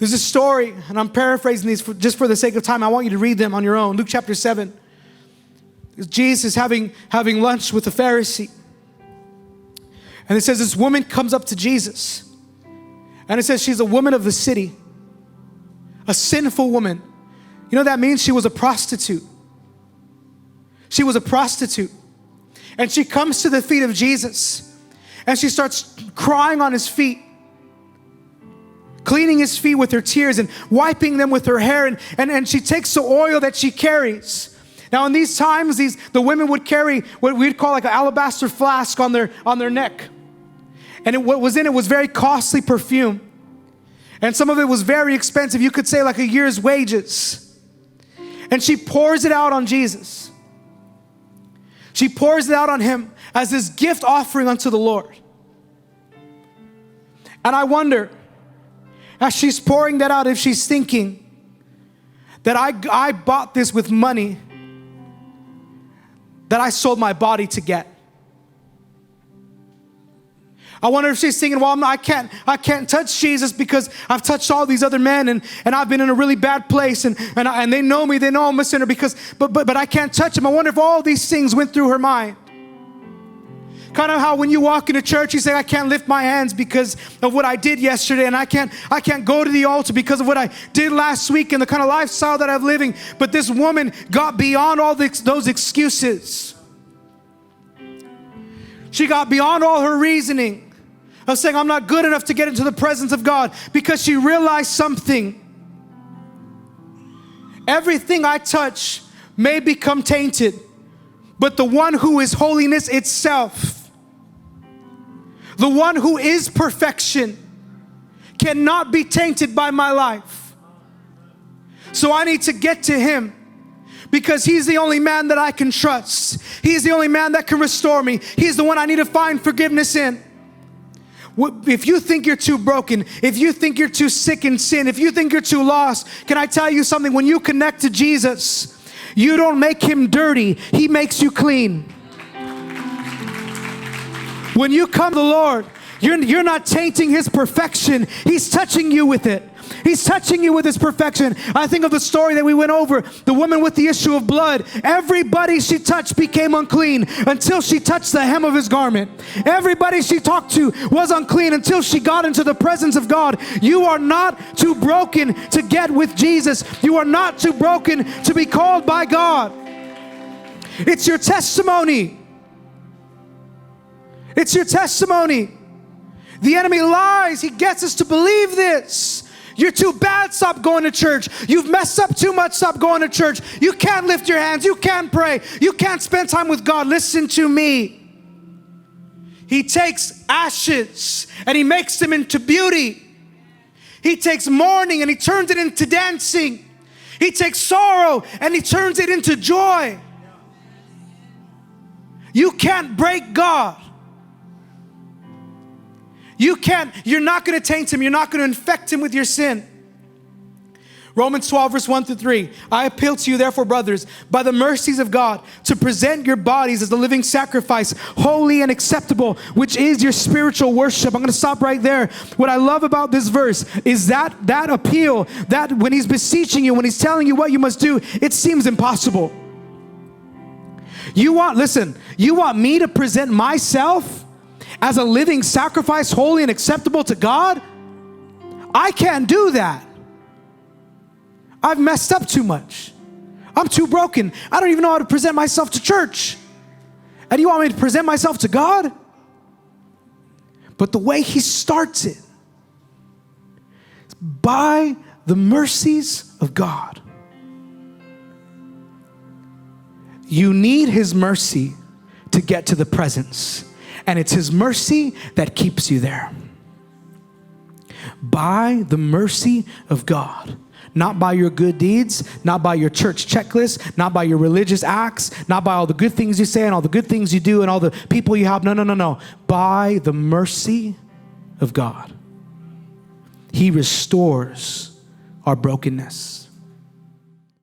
There's a story, and I'm paraphrasing these just for the sake of time. I want you to read them on your own. Luke chapter 7. Jesus is having lunch with a Pharisee. And it says this woman comes up to Jesus. And it says she's a woman of the city. A sinful woman. You know what that means? She was a prostitute. She was a prostitute. And she comes to the feet of Jesus. And she starts crying on his feet. Cleaning his feet with her tears and wiping them with her hair. And she takes the oil that she carries. Now in these times, the women would carry what we'd call like an alabaster flask on their neck. And what was in it was very costly perfume. And some of it was very expensive. You could say like a year's wages. And she pours it out on Jesus. She pours it out on him as this gift offering unto the Lord. And I wonder, as she's pouring that out, if she's thinking that I bought this with money that I sold my body to get. I wonder if she's thinking, well, I can't touch Jesus because I've touched all these other men and I've been in a really bad place and they know me, they know I'm a sinner but I can't touch him. I wonder if all these things went through her mind. Kind of how when you walk into church, you say, I can't lift my hands because of what I did yesterday, and I can't go to the altar because of what I did last week and the kind of lifestyle that I'm living. But this woman got beyond all those excuses. She got beyond all her reasoning of saying, I'm not good enough to get into the presence of God, because she realized something. Everything I touch may become tainted, but the one who is holiness itself, the one who is perfection, cannot be tainted by my life. So I need to get to him, because he's the only man that I can trust. He's the only man that can restore me. He's the one I need to find forgiveness in. If you think you're too broken, if you think you're too sick in sin, if you think you're too lost, can I tell you something? When you connect to Jesus, you don't make him dirty. He makes you clean. When you come to the Lord, you're not tainting his perfection. He's touching you with it. He's touching you with his perfection. I think of the story that we went over, the woman with the issue of blood. Everybody she touched became unclean until she touched the hem of his garment. Everybody she talked to was unclean until she got into the presence of God. You are not too broken to get with Jesus. You are not too broken to be called by God. It's your testimony. It's your testimony. The enemy lies. He gets us to believe this. You're too bad, stop going to church. You've messed up too much, stop going to church. You can't lift your hands. You can't pray. You can't spend time with God. Listen to me. He takes ashes and he makes them into beauty. He takes mourning and he turns it into dancing. He takes sorrow and he turns it into joy. You can't break God. You're not going to taint him. You're not going to infect him with your sin. Romans 12 verse 1-3. I appeal to you therefore, brothers, by the mercies of God, to present your bodies as a living sacrifice, holy and acceptable, which is your spiritual worship. I'm going to stop right there. What I love about this verse is that appeal, that when he's beseeching you, when he's telling you what you must do, it seems impossible. You want me to present myself as a living sacrifice, holy and acceptable to God? I can't do that. I've messed up too much. I'm too broken. I don't even know how to present myself to church. And you want me to present myself to God? But the way he starts it is by the mercies of God. You need his mercy to get to the presence. And it's his mercy that keeps you there. By the mercy of God. Not by your good deeds, not by your church checklist, not by your religious acts, not by all the good things you say and all the good things you do and all the people you help. No. By the mercy of God. He restores our brokenness.